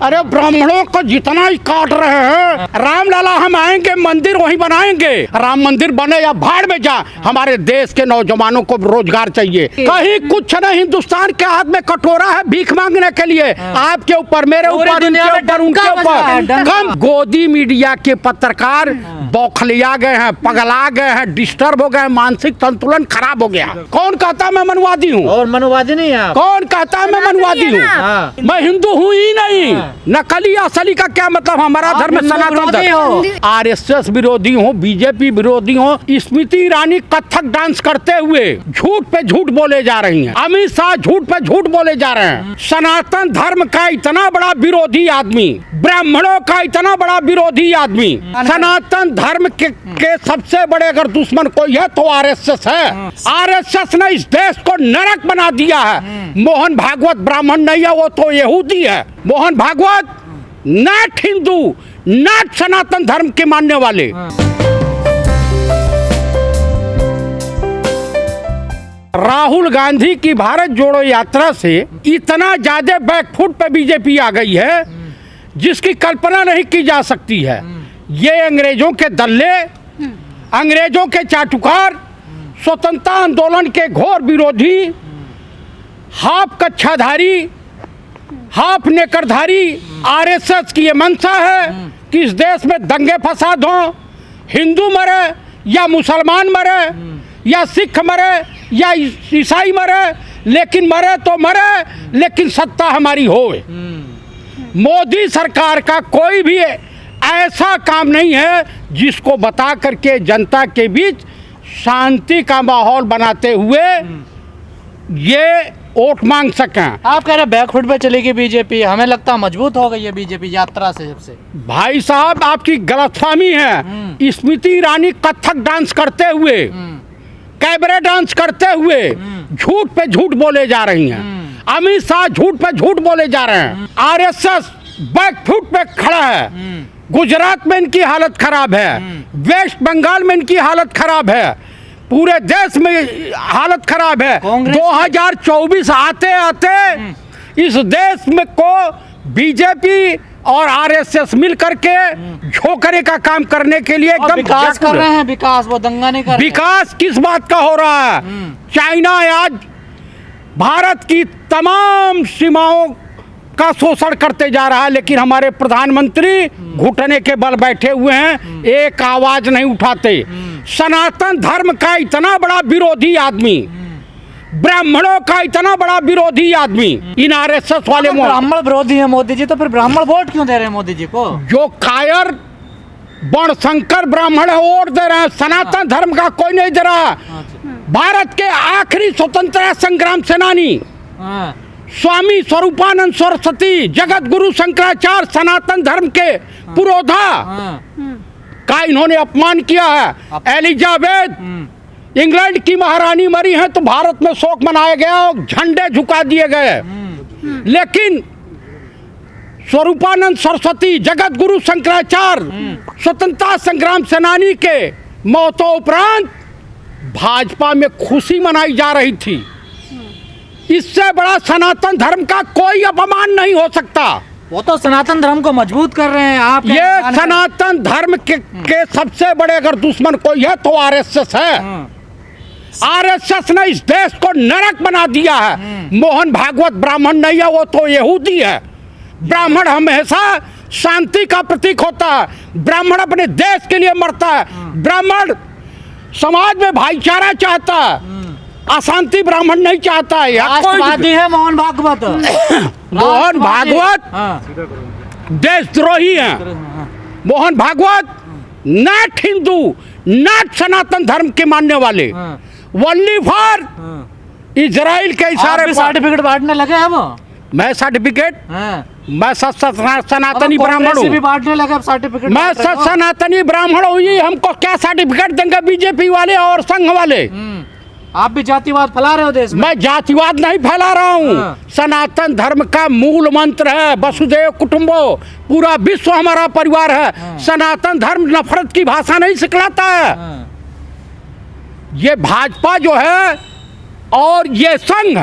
अरे ब्राह्मणों को जितना ही काट रहे हैं, रामलला हम आएंगे मंदिर वहीं बनाएंगे। राम मंदिर बने या भाड़ में जा, हमारे देश के नौजवानों को रोजगार चाहिए। कहीं कुछ नहीं, हिंदुस्तान के हाथ में कटोरा है भीख मांगने के लिए। आपके ऊपर, मेरे ऊपर, उनके ऊपर कम। गोदी मीडिया के पत्रकार बौखलिया गए हैं, पगला गए हैं, डिस्टर्ब हो गए, मानसिक संतुलन खराब हो गया। कौन कहता मैं मनवादी हूँ? और मनवादी नहीं है। कौन कहता है मैं मनवादी हूँ? मैं हिंदू हूँ ही नहीं। नकली असली का क्या मतलब? हमारा धर्म सनातन धर्म। आरएसएस विरोधी हो, बीजेपी विरोधी हो, स्मृति ईरानी कथक डांस करते हुए झूठ पे झूठ बोले जा रही हैं। अमित शाह झूठ पे झूठ बोले जा रहे हैं। सनातन धर्म का इतना बड़ा विरोधी आदमी, ब्राह्मणों का इतना बड़ा विरोधी आदमी, सनातन धर्म के सबसे बड़े अगर दुश्मन कोई है तो आरएसएस है। आरएसएस ने इस देश को नरक बना दिया है। मोहन भागवत ब्राह्मण नहीं है, वो तो यहूदी है। मोहन भागवत नॉट हिंदू, नॉट सनातन धर्म के मानने वाले। राहुल गांधी की भारत जोड़ो यात्रा से इतना ज्यादा बैकफुट पे बीजेपी आ गई है जिसकी कल्पना नहीं की जा सकती है। ये अंग्रेजों के दल्ले, अंग्रेजों के चाटुकार, स्वतंत्रता आंदोलन के घोर विरोधी, हाफ कच्छाधारी, हाफ नेकरधारी आरएसएस की ये मंशा है कि इस देश में दंगे फसाद हों, हिंदू मरे या मुसलमान मरे या सिख मरे या ईसाई मरे, लेकिन मरे तो मरे, लेकिन सत्ता हमारी होए। मोदी सरकार का कोई भी ऐसा काम नहीं है जिसको बता करके जनता के बीच शांति का माहौल बनाते हुए ये वोट मांग सकें। आप कह रहे बैकफुट पे चलेगी बीजेपी, हमें लगता है मजबूत हो गई है बीजेपी यात्रा से। सबसे भाई साहब आपकी गलतफहमी है। स्मृति ईरानी कथक डांस करते हुए, कैबरे डांस करते हुए झूठ पे झूठ बोले जा रही हैं। अमित शाह झूठ पे झूठ बोले जा रहे हैं। आरएसएस बैकफुट पे खड़ा है। गुजरात में इनकी हालत खराब है, वेस्ट बंगाल में इनकी हालत खराब है, पूरे देश में हालत खराब है। 2024 आते आते इस देश में को बीजेपी और आरएसएस मिल करके झोंकने का काम करने के लिए एकदम विकास कर रहे हैं। विकास, वो दंगा नहीं कर रहे। विकास किस बात का हो रहा है? चाइना आज भारत की तमाम सीमाओं का शोषण करते जा रहा है, लेकिन हमारे प्रधानमंत्री घुटने के बल बैठे हुए हैं, एक आवाज नहीं उठाते। सनातन धर्म का इतना बड़ा विरोधी आदमी, ब्राह्मणों का इतना बड़ा विरोधी आदमी, इन आरएसएस वाले ब्राह्मण विरोधी है मोदी जी, तो फिर ब्राह्मण वोट क्यों दे रहे हैं मोदी जी को? जो कायर वर्णशंकर ब्राह्मण है वोट दे रहे हैं, सनातन धर्म का कोई नहीं दे रहा। भारत के आखिरी स्वतंत्रता संग्राम सेनानी स्वामी स्वरूपानंद सरस्वती, जगत गुरु शंकराचार्य, सनातन धर्म के पुरोधा का इन्होंने अपमान किया है। एलिजाबेथ इंग्लैंड की महारानी मरी हैं तो भारत में शोक मनाया गया और झंडे झुका दिए गए, लेकिन स्वरूपानंद सरस्वती, जगत गुरु शंकराचार्य, स्वतंत्रता संग्राम सेनानी के मौतों उपरांत भाजपा में खुशी मनाई जा रही थी। इससे बड़ा सनातन धर्म का कोई अपमान नहीं हो सकता। वो तो सनातन धर्म को मजबूत कर रहे हैं आप। ये सनातन धर्म के सबसे बड़े अगर दुश्मन कोई है तो आरएसएस है। आरएसएस ने इस देश को नरक बना दिया है। मोहन भागवत ब्राह्मण नहीं है, वो तो यहूदी है। ब्राह्मण हमेशा शांति का प्रतीक होता है। ब्राह्मण अपने देश के लिए मरता है। ब्राह्मण समाज में भाईचारा चाहता है, अशांति ब्राह्मण नहीं चाहता है। राष्ट्रवादी है मोहन भागवत। मोहन भागवत देशद्रोही है। मोहन भागवत नॉट हिंदू, नॉट सनातन धर्म के मानने वाले, ओनली फॉर इजराइल के इशारे पर सर्टिफिकेट बांटने लगे हैं वो। मैं सर्टिफिकेट, मैं सनातनी ब्राह्मण हूँ। बांटने लगे सर्टिफिकेट। मैं सनातनी ब्राह्मण हूँ, हमको क्या सर्टिफिकेट देंगे बीजेपी वाले और संघ वाले? आप भी जातिवाद फैला रहे हो देश में। मैं जातिवाद नहीं फैला रहा हूँ। सनातन धर्म का मूल मंत्र है वसुधैव कुटुंबो, पूरा विश्व हमारा परिवार है। सनातन धर्म नफरत की भाषा नहीं सिखलाता है। ये भाजपा जो है और ये संघ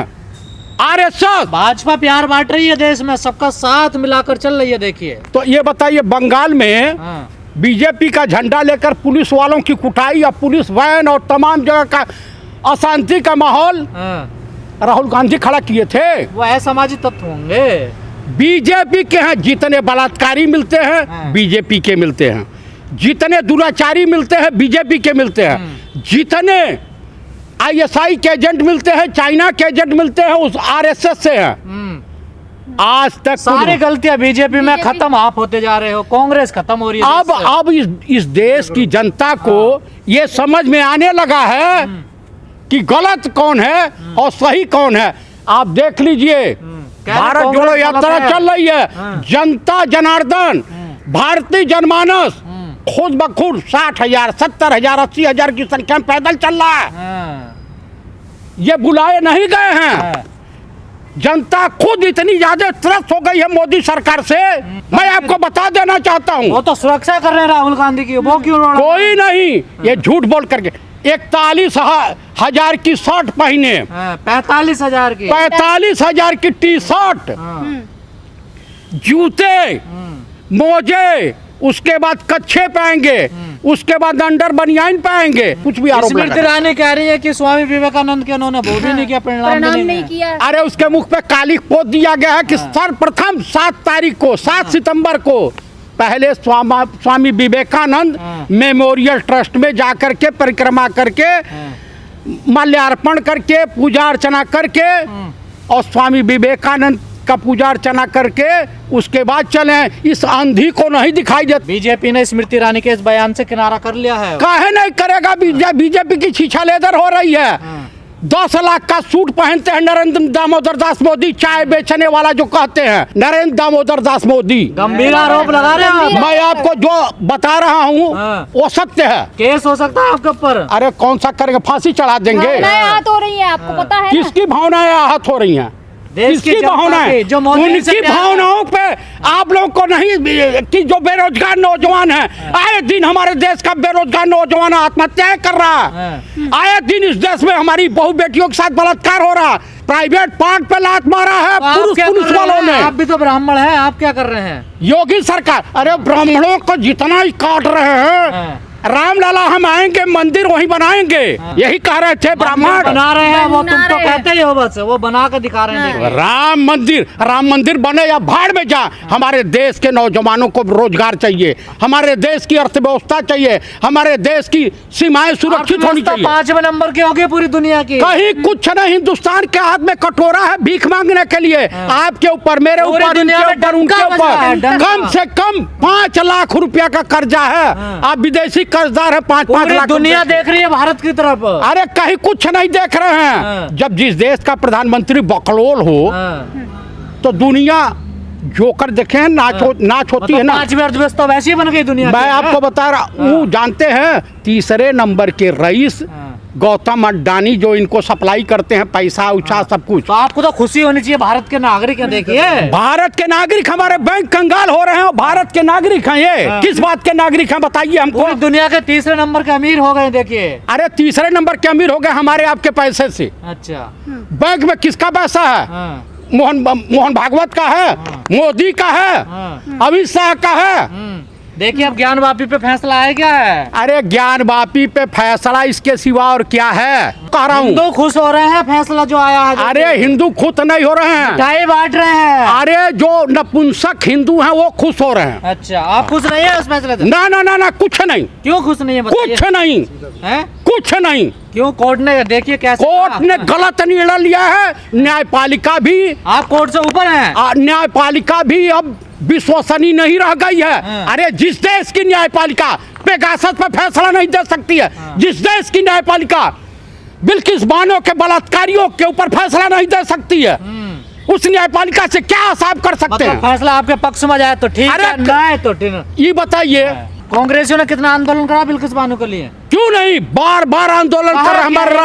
आरएसएस। भाजपा प्यार बांट रही है देश में, सबका साथ मिलाकर चल रही है, देखिए। तो ये बताइए, बंगाल में हाँ। बीजेपी का झंडा लेकर पुलिस वालों की कुटाई और पुलिस वैन और तमाम जगह का अशांति का माहौल हाँ। राहुल गांधी खड़ा किए थे। वो असामाजिक तत्व होंगे। बीजेपी के हैं जितने बलात्कारी मिलते हैं, हाँ। बीजेपी के मिलते हैं। जितने दुराचारी मिलते हैं, बीजेपी के मिलते हैं। जितने आईएसआई के एजेंट मिलते हैं, चाइना के एजेंट मिलते हैं, उस आरएसएस से हैं। आज तक सारी गलतियां बीजेपी में खत्म आप होते जा रहे हो, कांग्रेस खत्म हो रही है। अब इस देश की जनता को ये समझ में आने लगा है कि गलत कौन है और सही कौन है। आप देख लीजिए, भारत जोड़ो यात्रा चल रही है। जनता जनार्दन, भारतीय जनमानस खुद ब खुद 60,000, 70,000, 80,000 की संख्या में पैदल चल रहा है। ये बुलाए नहीं गए हैं। जनता खुद इतनी ज्यादा त्रस्त हो गई है मोदी सरकार से। मैं आपको बता देना चाहता हूँ, वो तो सुरक्षा कर रहे हैं राहुल गांधी की, वो क्यों रोड़ा? कोई नहीं, ये झूठ बोल करके 41,000 की शर्ट पहने, 45,000 की, 45,000 की टी शर्ट, जूते, मोजे, उसके बाद कच्छे पाएंगे, उसके बाद अंडर बनियान पाएंगे, कुछ भी आरोप स्मृति ईरानी कह रही है कि स्वामी विवेकानंद के उन्होंने वो भी नहीं किया, प्रणाम नहीं किया। अरे उसके मुख पे काली पोत दिया गया है कि सर्वप्रथम 7 तारीख को, 7 सितंबर को पहले स्वामी विवेकानंद मेमोरियल ट्रस्ट में जाकर के परिक्रमा करके, माल्यार्पण करके, पूजा अर्चना करके और स्वामी विवेकानंद का पूजा अर्चना करके उसके बाद चले। इस आंधी को नहीं दिखाई देता। बीजेपी ने स्मृति ईरानी के इस बयान से किनारा कर लिया है। काहे नहीं करेगा? बीजेपी की छीछा लेदर हो रही है। 10 लाख का सूट पहनते हैं नरेंद्र दामोदर दास मोदी, चाय बेचने वाला जो कहते हैं नरेंद्र दामोदर दास मोदी। गंभीर आरोप लगा रहे हैं। मैं आपको जो बता रहा हूँ वो सत्य है। केस हो सकता है आपके ऊपर। अरे कौन सा करेंगे? फांसी चढ़ा देंगे। आहत हो रही है, आपको पता है? किसकी भावनाएं आहत हो रही हैं? किसकी भावनाएं? जो उनकी भावनाओं पे आप लोगों को नहीं कि जो बेरोजगार नौजवान है, आए दिन हमारे देश का बेरोजगार नौजवान आत्महत्या कर रहा है। आए दिन इस देश में हमारी बहु बेटियों के साथ बलात्कार हो रहा है। प्राइवेट पार्ट पे लात मारा है पुलिस वालों ने। आप भी तो ब्राह्मण हैं, आप क्या कर रहे हैं? योगी सरकार, अरे ब्राह्मणों को जितना ही काट रहे हैं, राम लाला हम आएंगे, मंदिर वहीं बनाएंगे, यही कह रहे थे ब्राह्मण। बना रहे हैं वो, तुम तो कहते ही हो, बस वो बना कर दिखा रहे हैं। राम मंदिर बने या भाड़ में जा, हमारे देश के नौजवानों को रोजगार चाहिए, हमारे देश की अर्थव्यवस्था चाहिए, हमारे देश की सीमाएं सुरक्षित होनी चाहिए। 5वें नंबर की होगी पूरी दुनिया की। कहीं कुछ नहीं, हिंदुस्तान के हाथ में कटोरा है भीख मांगने के लिए। आपके ऊपर, मेरे ऊपर, उनके ऊपर, उनके ऊपर कम से कम 5 लाख रुपया का कर्जा है। आप विदेशी कर्जदार है 5-5 लाख। दुनिया देख रही है भारत की तरफ। अरे कहीं कुछ नहीं देख रहे हैं। जब जिस देश का प्रधानमंत्री बकलोल हो तो दुनिया जोकर देखे, नाच होती है ना। 5वीं अर्थव्यवस्था वैसी ही बन गई दुनिया। मैं आपको बता रहा हूँ, जानते हैं 3रे नंबर के रईस गौतम अडानी जो इनको सप्लाई करते हैं पैसा उछा सब कुछ। तो आपको तो खुशी होनी चाहिए, भारत के नागरिक हैं। देखिए भारत के नागरिक, हमारे बैंक कंगाल हो रहे हैं, भारत के नागरिक हैं। ये किस बात के नागरिक हैं बताइए हमको? पूरी दुनिया के 3रे नंबर के अमीर हो गए। देखिए, अरे 3रे नंबर के अमीर हो गए हमारे आपके पैसे से। अच्छा, बैंक में किसका पैसा है? मोहन भागवत का है, मोदी का है, अमित शाह का है। देखिए अब ज्ञान वापी पे फैसला आया क्या है? अरे ज्ञान वापी पे फैसला इसके सिवा और क्या है? कह रहा हूँ हिंदू खुश हो रहे हैं फैसला जो आया है। अरे हिंदू खुश नहीं हो रहे हैं, मिठाई बांट रहे हैं। अरे जो नपुंसक हिंदू हैं वो खुश हो रहे हैं। अच्छा, आप खुश नहीं है उस फैसले से? ना ना ना ना, कुछ नहीं। क्यों खुश नहीं है? कुछ नहीं है, कुछ नहीं। क्यों? कोर्ट ने, देखिए कैसे कोर्ट ने गलत निर्णय लिया है। न्यायपालिका भी, आप कोर्ट से ऊपर हैं। न्यायपालिका भी अब विश्वसनीय नहीं रह गई है। अरे जिस देश की न्यायपालिका पेगासस पर फैसला नहीं दे सकती है, जिस देश की न्यायपालिका बिल्किस बानो के बलात्कारियों के ऊपर फैसला नहीं दे सकती है, उस न्यायपालिका से क्या आसाब कर सकते हैं? फैसला आपके पक्ष में जाए तो ठीक है, ना तो ठीक। ये बताइए, कांग्रेसियों ने कितना आंदोलन करा बिल्किस बानो के लिए? क्यों नहीं, बार बार आंदोलन कर रहे हैं। हमारे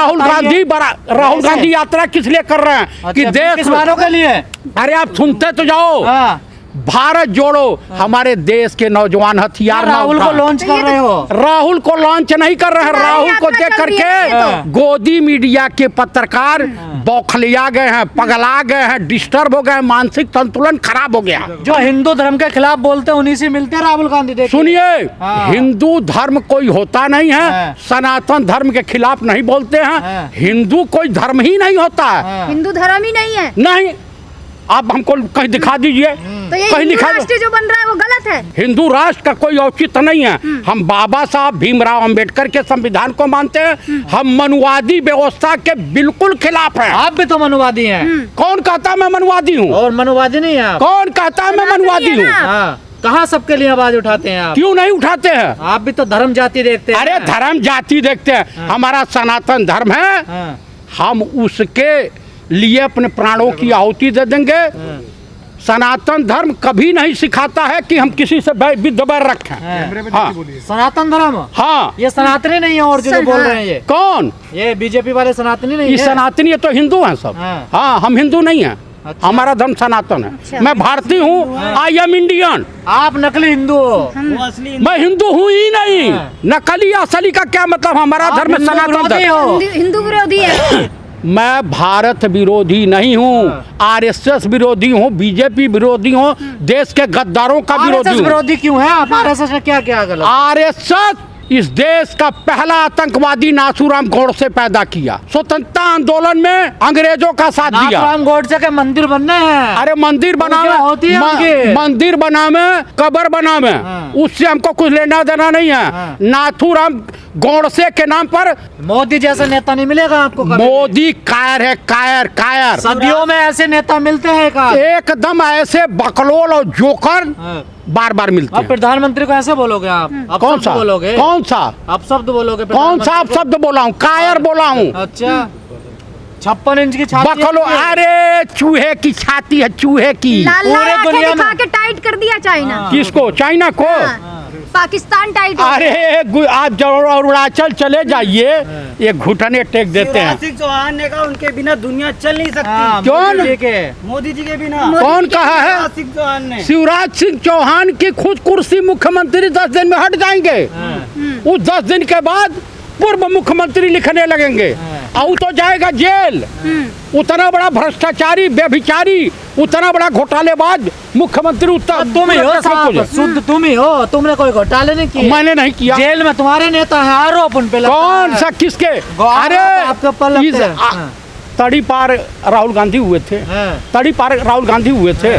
राहुल गांधी यात्रा किस लिए कर रहे हैं? कि देश बानो के लिए। अरे आप सुनते तो जाओ, भारत जोड़ो हमारे देश के नौजवान हथियार ना राहुल को उठाएं। लॉन्च कर रहे हो। राहुल को लॉन्च नहीं कर रहे हैं। हमारी राहुल को यात्रा देख चल रही है करके ये तो। गोदी मीडिया के पत्रकार बौखलिया गए हैं, पगला गए हैं, डिस्टर्ब हो गए हैं, मानसिक संतुलन खराब हो गया। जो हिंदू धर्म के खिलाफ बोलते हैं उन्हीं से मिलते हैं राहुल गांधी। देखिए सुनिए, हाँ। हिंदू धर्म कोई होता नहीं है, हाँ। सनातन धर्म के खिलाफ नहीं बोलते हैं। हाँ। हिंदू कोई धर्म ही नहीं होता है। हाँ। हिंदू धर्म ही नहीं है। नहीं, आप हमको कहीं दिखा दीजिए, तो ये कहीं हिंदू दिखा दो। राष्ट्र जो बन रहा है वो गलत है। हिंदू राष्ट्र का कोई औचित्य नहीं है। हम बाबा साहब भीमराव अंबेडकर के संविधान को मानते हैं। हम मनुवादी व्यवस्था के बिल्कुल खिलाफ हैं। आप भी तो मनुवादी हैं। कौन कहता है मैं मनुवादी हूँ? और मनुवादी नहीं है आप। कौन कहता है मैं सनातनी मनुवादी है हूँ? ना। हाँ, कहाँ सबके लिए आवाज उठाते हैं आप? क्यों नहीं उठाते हैं? आप भी तो धर्म जाति देखते हैं। अरे धर्म जाति देखते हैं। हमारा सनातन धर्म है, हाँ, हम उसके लिए अपने प्राणों की आहुति दे देंगे। सनातन धर्म कभी नहीं सिखाता है कि हम किसी से विद्ध बैर रखें। हाँ, सनातन धर्म। हाँ। ये सनातनी नहीं है और जो बोल रहे हैं ये कौन? ये बीजेपी वाले सनातनी नहीं ये है। सनातनी है तो हिंदू हैं सब। हाँ। हाँ, हम हिंदू नहीं हैं। अच्छा। हमारा धर्म सनातन है। अच्छा। मैं भारतीय हूँ, आई एम इंडियन। आप नकली हिंदू हो। मैं हिंदू हूँ ही नहीं। हाँ। नकली असली का क्या मतलब? हमारा आप धर्म हिंदू सनातन विरोधी धर्म। हो। हिंदू विरोधी है। मैं भारत विरोधी नहीं हूँ, आरएसएस विरोधी हूँ, बीजेपी विरोधी हूँ, देश के गद्दारों का विरोधी आरएसएस हूँ। विरोधी क्यों है आप? आरएसएस ने क्या क्या गलत? आरएसएस इस देश का पहला आतंकवादी नाथूराम गोडसे पैदा किया। स्वतंत्रता आंदोलन में अंग्रेजों का साथ दिया। नाथूराम गोडसे के मंदिर बनने हैं। अरे मंदिर बनावे, पूजा होती है उनकी। मंदिर बनावे, कब्र बनावे, हाँ। उससे हमको कुछ लेना देना नहीं है। हाँ। नाथूराम गोडसे के नाम पर मोदी जैसा नेता नहीं मिलेगा आपको कभी। मोदी कायर है, कायर कायर। सदियों में ऐसे नेता मिलते हैं का? एकदम ऐसे बकलोल और जोकर हाँ। बार बार मिलते अब हैं। प्रधानमंत्री को ऐसे बोलोगे आप? अब कौन शब्द सा बोलोगे? कौन सा अब शब्द बोलोगे? कौन सा आप प्रधानमंत्री शब्द बोला हूँ? कायर बोला हूँ। को? अच्छा, 56 इंच की छाती है बकलो, इनकी। अरे चूहे की छाती है, चूहे की। लाल पूरे लाल आंखें दुनिया दिखा में। के टाइट कर दिया चाइना। किसको? चाइना को? हाँ। पाकिस्तान टाइट हो गया। अरे आप जब अरुणाचल चले जाइए, ये घुटने टेक देते हैं। शिवराज सिंह चौहान ने कहा उनके बिना दुनिया चल नहीं सकती। हाँ, क्यों? मोदी जी के। मोदी जी के बिना। कौन कहा है? शिवराज सिंह चौहान ने। शिवराज सिंह चौहान की खुद कुर्सी मुख्यमंत्री 10 दिन में हट जाएंगे। उस 10 दिन के बाद पूर्व मुख्यमंत्री लिखने लगेंगे और तो जाएगा जेल। उतना बड़ा भ्रष्टाचारी, व्यभिचारी, उतना बड़ा घोटालेबाज मुख्यमंत्री उत्तर तुम ही हो प्रदेश में साहब, कुछ- शुद्ध तुम ही हो। तुमने कोई घोटाले नहीं किए। मैंने नहीं किया। जेल में तुम्हारे नेता हैं, आरोप उन पे लगता कौन है। सा? किसके? अरे आपके ऊपर लगते हैं। हाँ। तड़ी पार राहुल गांधी हुए थे। हाँ। तड़ी पार राहुल गांधी हुए थे।